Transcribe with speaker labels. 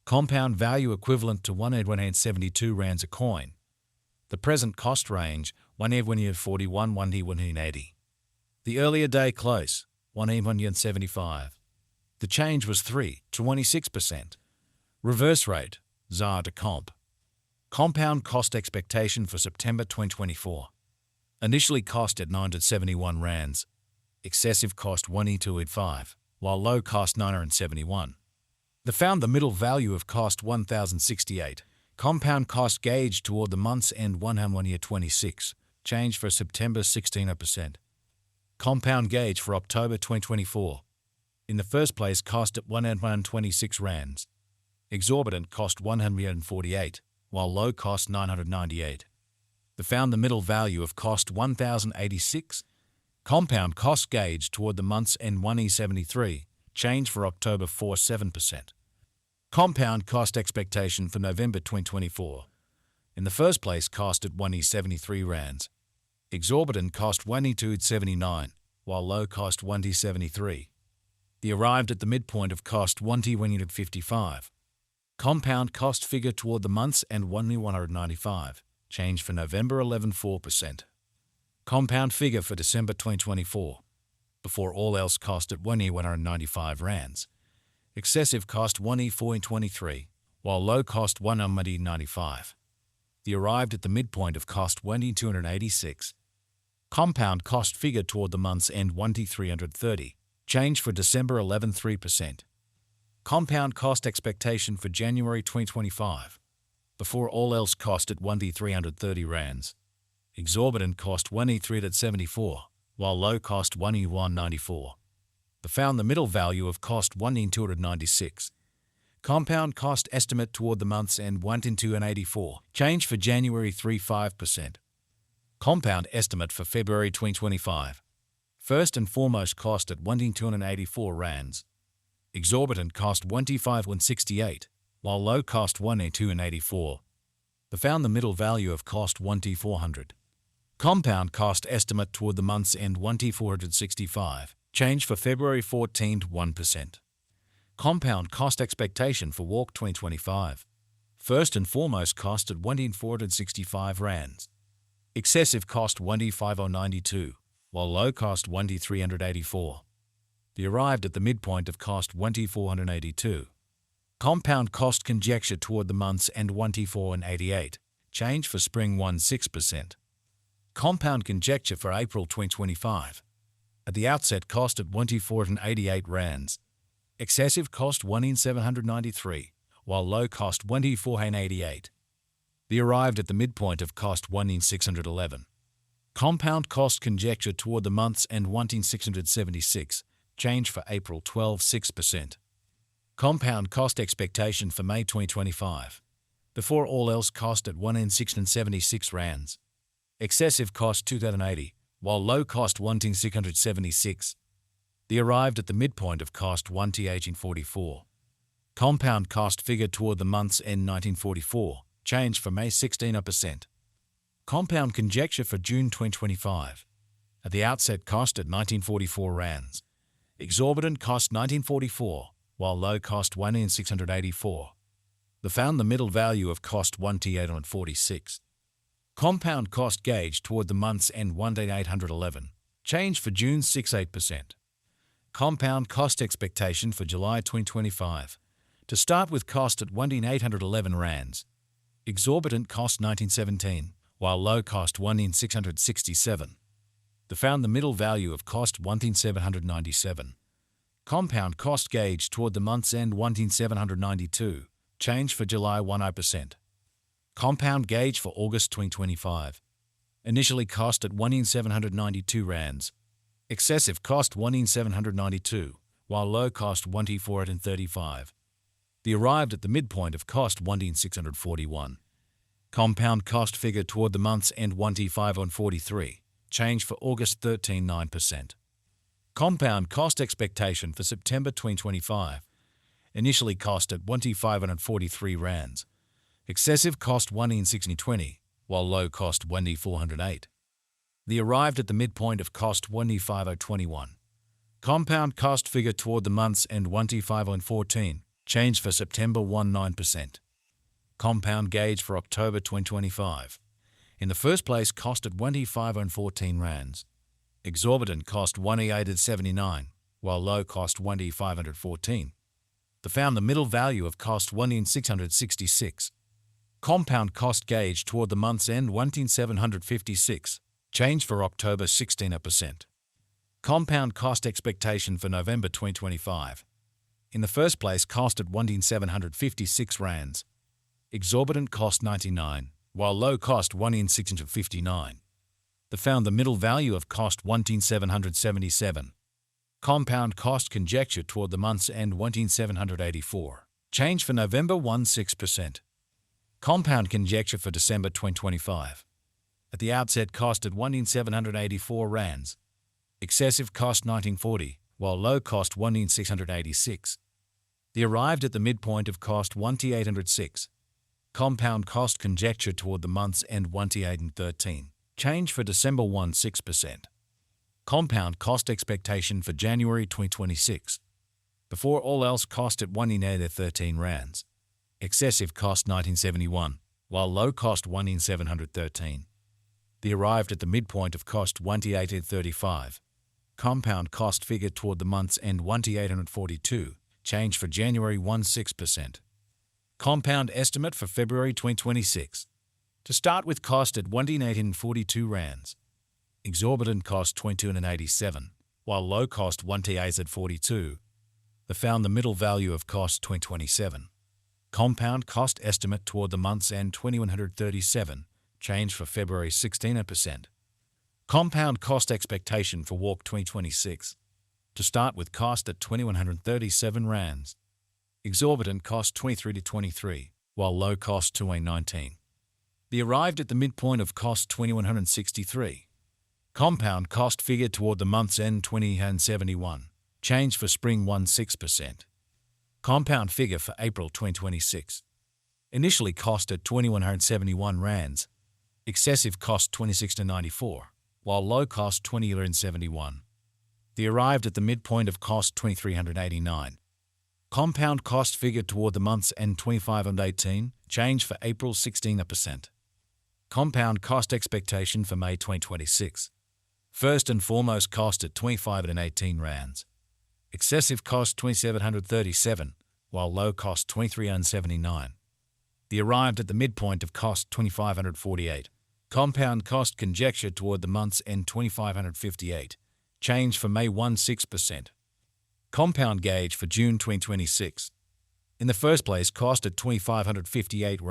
Speaker 1: Compound value equivalent to 172 rands a coin. The present cost range 141 180. The earlier day close 175. The change was 3 to 26%. Reverse rate ZAR to comp. Compound cost expectation for September 2024. Initially cost at 971 rands. Excessive cost 18285, while low cost 971. They found the middle value of cost 1068. Compound cost gauge toward the month's end 126. Change for September 16%. Compound gauge for October 2024. In the first place cost at 126 rands. Exorbitant cost 148, while low cost 998. They found the middle value of cost 1086. Compound cost gauge toward the month's end 1E73. Change for October 47%. Compound cost expectation for November 2024. In the first place cost at 1E73 rands. Exorbitant cost 1E279, while low cost 1D73. They arrived at the midpoint of cost 1T155. Compound cost figure toward the month's end 1E195. Change for November 11.4%. Compound figure for December 2024. Before all else cost at 1E195 rands. Excessive cost 1E423, while low cost 1E95. They arrived at the midpoint of cost 1E286. Compound cost figure toward the month's end 1T330. Change for December 11.3%. Compound cost expectation for January 2025. Before all else cost at 1D330 rands. Exorbitant cost 1E374, while low cost 1E194. They found the middle value of cost 1E296. Compound cost estimate toward the month's end 1T284. Change for January 3.5%. Compound estimate for February 2025. First and foremost cost at 1T284 rands. Exorbitant cost 1T5168, while low cost 1E284. They found the middle value of cost 1T400. Compound cost estimate toward the month's end 1T465. Change for February 14 to 1%. Compound cost expectation for Walk 2025. First and foremost cost at 1T465 rands. Excessive cost 1T5092, while low cost 1T384. They arrived at the midpoint of cost 1T482. Compound cost conjecture toward the month's end 1T488. Change for spring 16%. Compound conjecture for April 2025. At the outset cost at 1T488 rands. Excessive cost 1E793, while low cost 1T488. They arrived at the midpoint of cost 1E611. Compound cost conjecture toward the month's end 1T676. Change for April 12.6%. Compound cost expectation for May 2025. Before all else cost at 1N676 rands. Excessive cost 2080, while low cost 1T676. They arrived at the midpoint of cost 1T1844. Compound cost figure toward the month's end 1944. Change for May 16%. Compound conjecture for June 2025. At the outset cost at 1944 rands. Exorbitant cost 1944, while low cost 1N684. They found the middle value of cost 1T846. Compound cost gauge toward the month's end 1T811. Change for June 68%. Compound cost expectation for July 2025. To start with cost at 1T811 rands. Exorbitant cost 1917, while low cost 1T667. They found the middle value of cost 1T797. Compound cost gauge toward the month's end 1T792. Change for July 10%. Compound gauge for August 2025. Initially cost at 1T792 rands. Excessive cost 1T792, while low cost 1T435. They arrived at the midpoint of cost 1T641. Compound cost figure toward the month's end 1T543. Change for August 13.9%. Compound cost expectation for September 2025. Initially cost at 1T543 rands. Excessive cost 1T620, while low cost 1T408. They arrived at the midpoint of cost 1T5021. Compound cost figure toward the month's end 1T5014. Change for September 19%. Compound gauge for October 2025. In the first place, cost at 1,514 rands. Exorbitant cost 1,879, while low cost 1,514. They found the middle value of cost 1,666. Compound cost gauge toward the month's end 1,756. Change for October 16%. Compound cost expectation for November 2025. In the first place, cost at 1,756 rands. Exorbitant cost 99, while low cost 1,659. They found the middle value of cost 1,777. Compound cost conjecture toward the month's end 1,784. Change for November 16%. Compound conjecture for December 2025. At the outset, cost at 1,784 rands. Excessive cost 1940, while low cost 1,686. They arrived at the midpoint of cost 1,806. Compound cost conjecture toward the month's end 1,813. Change for December 16%. Compound cost expectation for January 2026. Before all else, cost at 1,813 rands. Excessive cost 1971, while low cost 1,713. They arrived at the midpoint of cost 1,835. Compound cost figure toward the month's end 1,842. Change for January 16%. Compound estimate for February 2026. To start with, cost at 1,842 rands. Exorbitant cost 22,87, while low cost 1,842. They found the middle value of cost 2027. Compound cost estimate toward the month's end 2,137. Change for February 16%. Compound cost expectation for Walk 2026. To start with, cost at 2,137 rands. Exorbitant cost 23 to 23, while low cost 2,19. They arrived at the midpoint of cost 2,163. Compound cost figure toward the month's end 2,071. Change for spring 16%. Compound figure for April 2026. Initially cost at 2,171 rands. Excessive cost 26 to 94, while low cost 2,071. They arrived at the midpoint of cost 2,389. Compound cost figure toward the month's end 2,518. Change for April 16%. Compound cost expectation for May 2026. First and foremost, cost at 2,518 rands. Excessive cost 2,737, while low cost 2,379. They arrived at the midpoint of cost 2,548. Compound cost conjecture toward the month's end 2,558. Change for May 16%. Compound gauge for June 2026. In the first place, cost at 2,558 rands.